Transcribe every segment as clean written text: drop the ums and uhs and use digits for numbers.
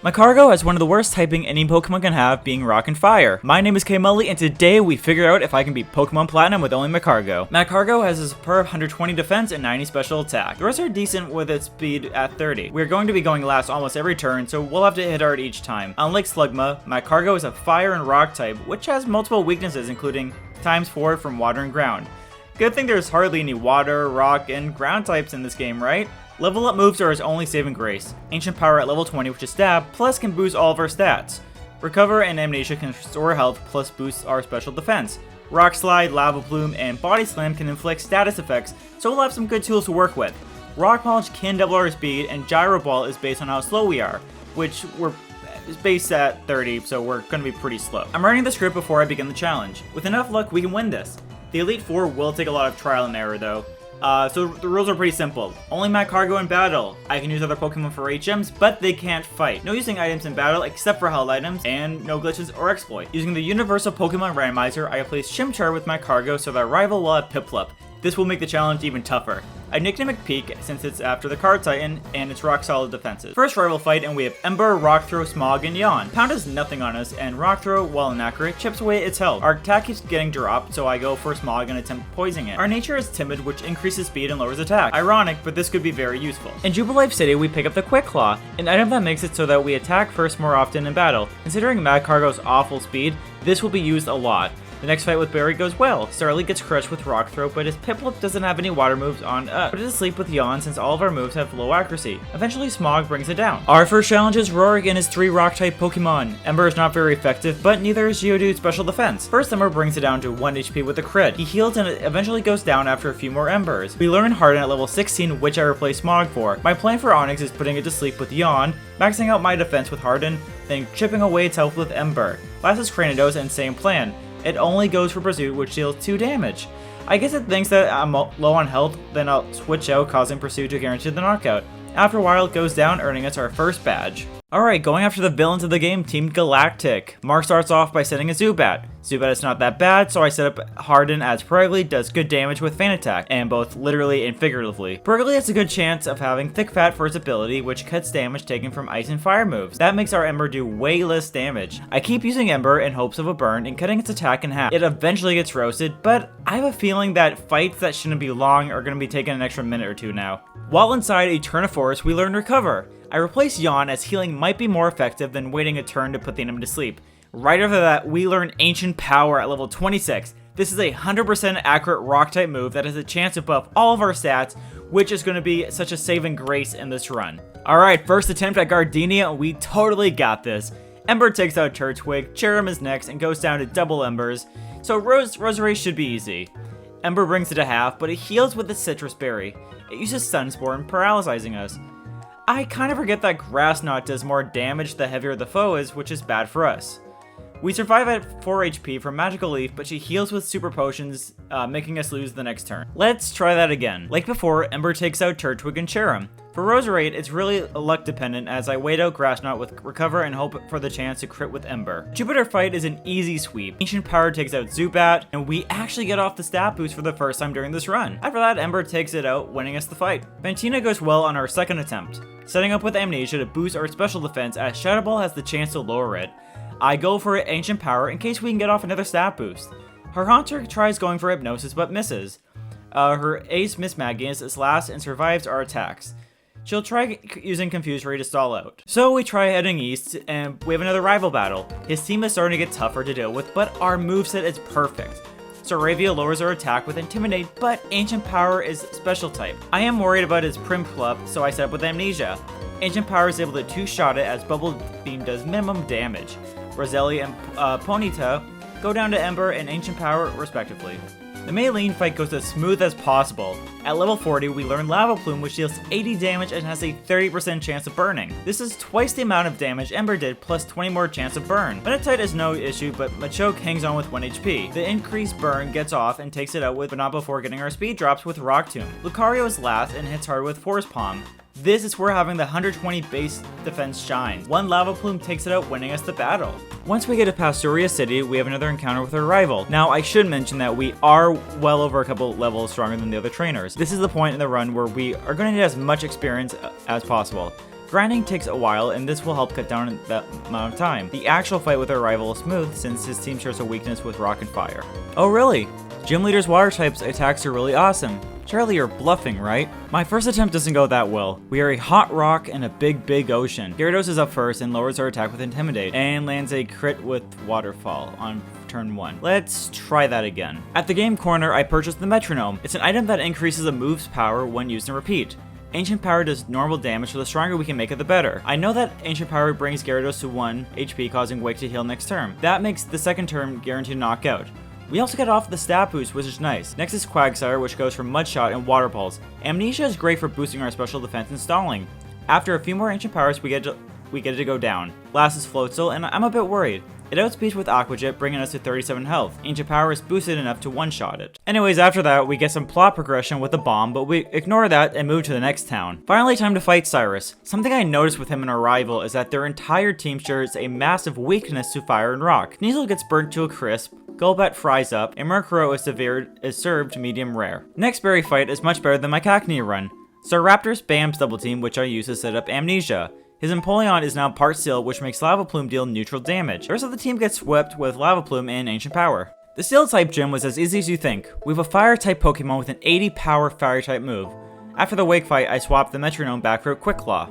Magcargo has one of the worst typing any Pokemon can have, being Rock and Fire. My name is K-Mully, and today we figure out if I can beat Pokemon Platinum with only Magcargo. Magcargo has a superb 120 defense and 90 special attack. The rest are decent with its speed at 30. We're going to be going last almost every turn, so we'll have to hit hard each time. Unlike Slugma, Magcargo is a Fire and Rock type, which has multiple weaknesses including ×4 from Water and Ground. Good thing there's hardly any Water, Rock, and Ground types in this game, right? Level up moves are his only saving grace. Ancient Power at level 20, which is Stab, plus can boost all of our stats. Recover and Amnesia can restore health, plus boost our special defense. Rock Slide, Lava Plume, and Body Slam can inflict status effects, so we'll have some good tools to work with. Rock Punch can double our speed, and Gyro Ball is based on how slow we are, which is based at 30, so we're going to be pretty slow. I'm writing the script before I begin the challenge. With enough luck, we can win this. The Elite Four will take a lot of trial and error though. So the rules are pretty simple. Only Magcargo in battle. I can use other Pokemon for HMs, but they can't fight. No using items in battle except for held items, and no glitches or exploit. Using the Universal Pokemon Randomizer, I place Chimchar with Magcargo so that rival will have Piplup. This will make the challenge even tougher. I nickname it Peak since it's after the Card Titan and its rock solid defenses. First rival fight, and we have Ember, Rock Throw, Smog, and Yawn. Pound does nothing on us, and Rock Throw, while inaccurate, chips away its health. Our attack keeps getting dropped, so I go for Smog and attempt poisoning it. Our nature is timid, which increases speed and lowers attack. Ironic, but this could be very useful. In Jubilife City, we pick up the Quick Claw, an item that makes it so that we attack first more often in battle. Considering Magcargo's awful speed, this will be used a lot. The next fight with Barry goes well. Starly gets crushed with Rock Throw, but his Piplup doesn't have any water moves on up. Put it to sleep with Yawn since all of our moves have low accuracy. Eventually Smog brings it down. Our first challenge is Rorik and his 3 rock type Pokemon. Ember is not very effective, but neither is Geodude's special defense. First Ember brings it down to 1 HP with a crit. He heals and it eventually goes down after a few more Embers. We learn Harden at level 16, which I replace Smog for. My plan for Onix is putting it to sleep with Yawn, maxing out my defense with Harden, then chipping away its health with Ember. Last is Cranidos, and same plan. It only goes for Pursuit, which deals 2 damage. I guess it thinks that I'm low on health, then I'll switch out, causing Pursuit to guarantee the knockout. After a while, it goes down, earning us our first badge. Alright, going after the villains of the game, Team Galactic. Mark starts off by setting a Zubat. Zubat is not that bad, so I set up Harden as Perigly does good damage with Feint Attack, and both literally and figuratively. Perigly has a good chance of having Thick Fat for its ability, which cuts damage taken from Ice and Fire moves. That makes our Ember do way less damage. I keep using Ember in hopes of a burn and cutting its attack in half. It eventually gets roasted, but I have a feeling that fights that shouldn't be long are going to be taking an extra minute or two now. While inside Eternaforest, we learn Recover. I replace Yawn as healing might be more effective than waiting a turn to put the enemy to sleep. Right after that, we learn Ancient Power at level 26. This is a 100% accurate rock type move that has a chance to buff all of our stats, which is going to be such a saving grace in this run. Alright, first attempt at Gardenia, we totally got this. Ember takes out Turtwig, Cherrim is next and goes down to double Embers, so Roserade should be easy. Ember brings it to half, but it heals with the Citrus Berry. It uses Sunspore, paralyzing us. I kind of forget that Grass Knot does more damage the heavier the foe is, which is bad for us. We survive at 4 HP from Magical Leaf, but she heals with Super Potions, making us lose the next turn. Let's try that again. Like before, Ember takes out Turtwig and Cherrim. For Roserade, it's really luck dependent as I wait out Grass Knot with Recover and hope for the chance to crit with Ember. Jupiter Fight is an easy sweep. Ancient Power takes out Zubat, and we actually get off the stat boost for the first time during this run. After that, Ember takes it out, winning us the fight. Fantina goes well on our second attempt, setting up with Amnesia to boost our special defense as Shadow Ball has the chance to lower it. I go for Ancient Power in case we can get off another stat boost. Her Haunter tries going for Hypnosis but misses. Her Ace Miss Magius is last and survives our attacks. She'll try using Confuse Ray to stall out. So we try heading east, and we have another rival battle. His team is starting to get tougher to deal with, but our moveset is perfect. Saravia lowers our attack with Intimidate, but Ancient Power is special type. I am worried about his Prinplup, so I set up with Amnesia. Ancient Power is able to 2-shot it as Bubble Beam does minimum damage. Roselia and Ponyta go down to Ember and Ancient Power respectively. The Maylene fight goes as smooth as possible. At level 40, we learn Lava Plume, which deals 80 damage and has a 30% chance of burning. This is twice the amount of damage Ember did, plus 20 more chance of burn. Venetite is no issue, but Machoke hangs on with 1 HP. The increased burn gets off and takes it out with, but not before getting our speed drops with Rock Tomb. Lucario is last and hits hard with Force Palm. This is where having the 120 base defense shines. 1 Lava Plume takes it out, winning us the battle. Once we get to Pastoria City, we have another encounter with our rival. Now, I should mention that we are well over a couple levels stronger than the other trainers. This is the point in the run where we are going to need as much experience as possible. Grinding takes a while, and this will help cut down that amount of time. The actual fight with our rival is smooth, since his team shares a weakness with rock and fire. Oh really? Gym Leader's water type's attacks are really awesome. Surely you're bluffing, right? My first attempt doesn't go that well. We are a hot rock and a big ocean. Gyarados is up first and lowers our attack with Intimidate, and lands a crit with Waterfall on turn 1. Let's try that again. At the game corner, I purchased the Metronome. It's an item that increases a move's power when used in repeat. Ancient Power does normal damage, so the stronger we can make it, the better. I know that Ancient Power brings Gyarados to 1 HP, causing Wake to heal next turn. That makes the second turn guaranteed knockout. We also get off the stat boost, which is nice. Next is Quagsire, which goes for Mud Shot and Water Pulse. Amnesia is great for boosting our special defense and stalling. After a few more Ancient Powers, we get it to go down. Last is Floatzel, and I'm a bit worried. It outspeeds with Aqua Jet, bringing us to 37 health. Ancient Power is boosted enough to one-shot it. Anyways, after that, we get some plot progression with the bomb, but we ignore that and move to the next town. Finally, time to fight Cyrus. Something I noticed with him and our rival is that their entire team shares a massive weakness to fire and rock. Sneasel gets burnt to a crisp, Golbat fries up, and Magcargo is served medium rare. Next berry fight is much better than my Cacnea run. Staraptor's Bam's double team, which I use to set up Amnesia. His Empoleon is now part Steel, which makes Lava Plume deal neutral damage. The rest of the team gets swept with Lava Plume and Ancient Power. The Steel type gym was as easy as you think. We have a Fire type Pokemon with an 80 power Fire type move. After the Wake fight, I swapped the Metronome back for a Quick Claw.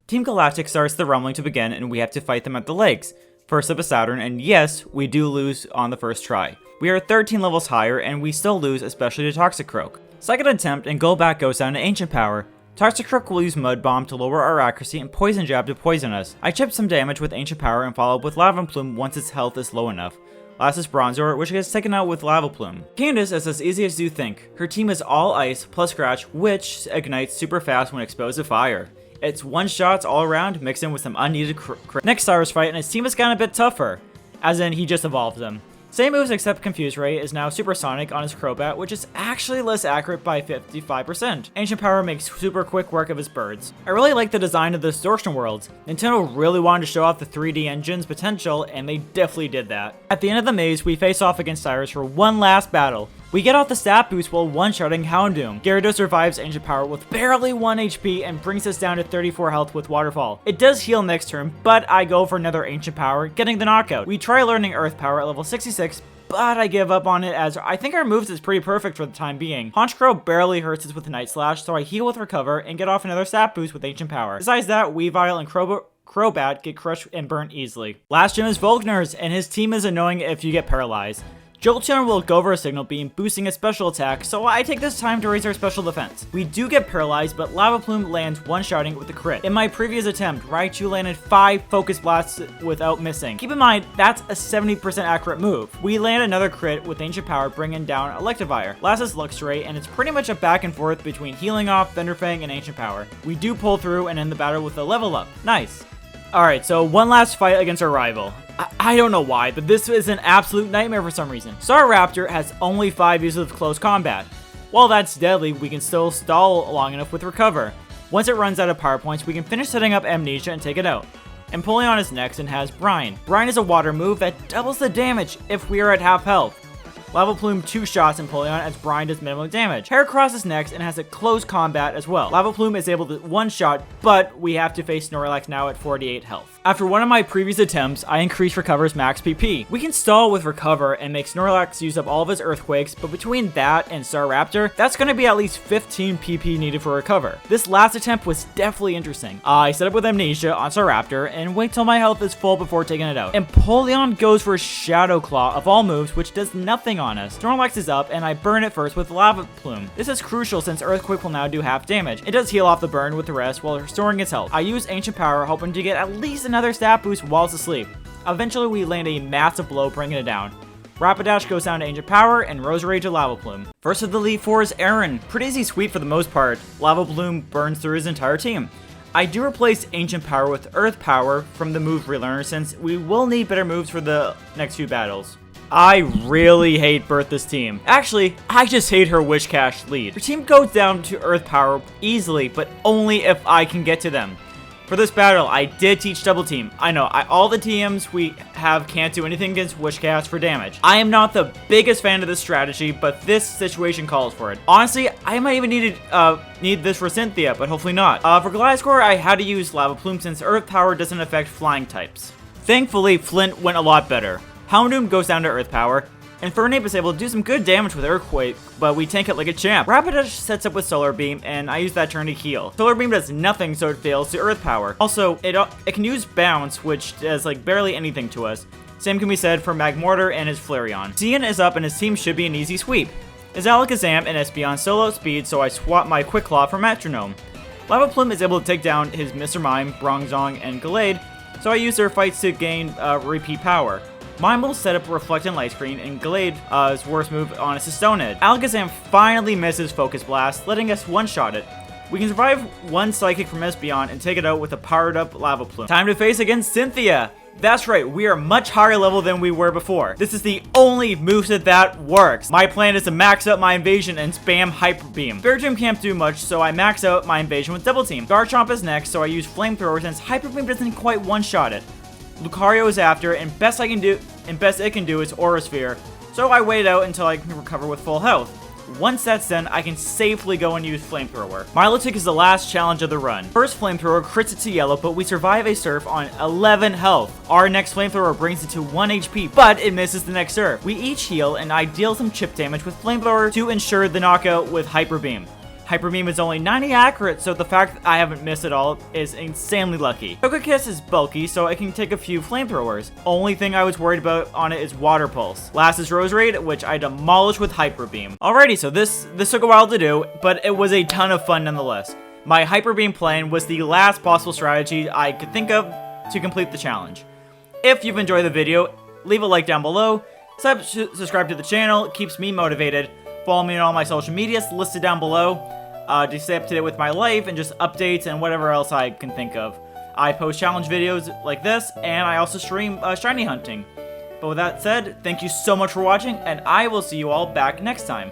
Team Galactic starts the rumbling to begin, and we have to fight them at the lakes. First up is Saturn, and yes, we do lose on the first try. We are 13 levels higher, and we still lose, especially to Toxicroak. Second attempt, and Golbat goes down to Ancient Power. Toxicroak will use Mud Bomb to lower our accuracy and Poison Jab to poison us. I chipped some damage with Ancient Power and follow up with Lava Plume once its health is low enough. Last is Bronzor, which gets taken out with Lava Plume. Candace is as easy as you think. Her team is all ice plus Scratch, which ignites super fast when exposed to fire. It's one-shots all around, mixed in with some unneeded crit. Next Cyrus fight, and his team has gotten a bit tougher. As in, he just evolved them. Same moves except Confuse Ray is now Supersonic on his Crobat, which is actually less accurate by 55%. Ancient Power makes super quick work of his birds. I really like the design of the Distortion worlds. Nintendo really wanted to show off the 3D engine's potential, and they definitely did that. At the end of the maze, we face off against Cyrus for one last battle. We get off the stat boost while one-shotting Houndour. Gyarados survives Ancient Power with barely 1 HP and brings us down to 34 health with Waterfall. It does heal next turn, but I go for another Ancient Power, getting the knockout. We try learning Earth Power at level 66, but I give up on it as I think our moves is pretty perfect for the time being. Honchkrow barely hurts us with Night Slash, so I heal with Recover and get off another stat boost with Ancient Power. Besides that, Weavile and Crobat get crushed and burnt easily. Last gym is Volkner's, and his team is annoying if you get paralyzed. Jolteon will go for a Signal Beam, boosting a special attack, so I take this time to raise our special defense. We do get paralyzed, but Lava Plume lands one-shotting with a crit. In my previous attempt, Raichu landed 5 Focus Blasts without missing. Keep in mind, that's a 70% accurate move. We land another crit with Ancient Power, bringing down Electivire. Last is Luxray, and it's pretty much a back and forth between Healing Off, Thunderfang, and Ancient Power. We do pull through and end the battle with a level up. Nice. Alright, so one last fight against our rival. I don't know why, but this is an absolute nightmare for some reason. Staraptor has only 5 uses of close combat. While that's deadly, we can still stall long enough with Recover. Once it runs out of power points, we can finish setting up Amnesia and take it out. Empoleon is next and has Brine. Brine is a water move that doubles the damage if we are at half health. Lava Plume 2 shots Empoleon as Brine does minimum damage. Heracross is next and has a close combat as well. Lava Plume is able to one-shot, but we have to face Snorlax now at 48 health. After one of my previous attempts, I increased Recover's max PP. We can stall with Recover and make Snorlax use up all of his Earthquakes, but between that and Staraptor, that's going to be at least 15 PP needed for Recover. This last attempt was definitely interesting. I set up with Amnesia on Staraptor and wait till my health is full before taking it out. Empoleon goes for Shadow Claw of all moves, which does nothing on us. Snorlax is up and I burn it first with Lava Plume. This is crucial since Earthquake will now do half damage. It does heal off the burn with the rest while restoring its health. I use Ancient Power hoping to get at least another stat boost while it's asleep. Eventually we land a massive blow bringing it down. Rapidash goes down to Ancient Power and Roserade to Lava Plume. First of the Elite Four is Aaron. Pretty easy sweep for the most part. Lava Plume burns through his entire team. I do replace Ancient Power with Earth Power from the move relearner since we will need better moves for the next few battles. I really hate Bertha's team. Actually, I just hate her Wishcash lead. Her team goes down to Earth Power easily, but only if I can get to them. For this battle, I did teach double team. I know, all the TMs we have can't do anything against Wishcast for damage. I am not the biggest fan of this strategy, but this situation calls for it. Honestly, I might even need this for Cynthia, but hopefully not. For Gliscor, I had to use Lava Plume since Earth Power doesn't affect flying types. Thankfully, Flint went a lot better. Houndour goes down to Earth Power, and Fernape is able to do some good damage with Earthquake, but we tank it like a champ. Rapidash sets up with Solar Beam, and I use that turn to heal. Solar Beam does nothing, so it fails to Earth Power. Also, it can use Bounce, which does like barely anything to us. Same can be said for Magmortar and his Flareon. Cian is up, and his team should be an easy sweep. His Alakazam and Espeon solo speed, so I swap my Quick Claw for Metronome. Lava Plume is able to take down his Mr. Mime, Bronzong, and Gallade, so I use their fights to gain repeat power. Mime will set up Reflect and Light Screen, and Glade's worst move on is a Stone Edge. Alakazam finally misses Focus Blast, letting us one-shot it. We can survive one Psychic from Espeon and take it out with a powered-up Lava Plume. Time to face against Cynthia! That's right, we are much higher level than we were before. This is the only moveset that works. My plan is to max out my Invasion and spam Hyper Beam. Fair Gym can't do much, so I max out my Invasion with Double Team. Garchomp is next, so I use Flamethrower since Hyper Beam doesn't quite one-shot it. Lucario is after, and best it can do is Aura Sphere, so I wait out until I can recover with full health. Once that's done, I can safely go and use Flamethrower. Milotic is the last challenge of the run. First Flamethrower crits it to yellow, but we survive a Surf on 11 health. Our next Flamethrower brings it to 1 HP, but it misses the next Surf. We each heal, and I deal some chip damage with Flamethrower to ensure the knockout with Hyper Beam. Hyper Beam is only 90 accurate, so the fact that I haven't missed it all is insanely lucky. Togekiss is bulky, so I can take a few flamethrowers. Only thing I was worried about on it is Water Pulse. Last is Roserade, which I demolished with Hyper Beam. Alrighty, so this took a while to do, but it was a ton of fun nonetheless. My Hyper Beam plan was the last possible strategy I could think of to complete the challenge. If you've enjoyed the video, leave a like down below, subscribe to the channel, it keeps me motivated. Follow me on all my social medias listed down below to stay up to date with my life and just updates and whatever else I can think of. I post challenge videos like this, and I also stream shiny hunting. But with that said, thank you so much for watching, and I will see you all back next time.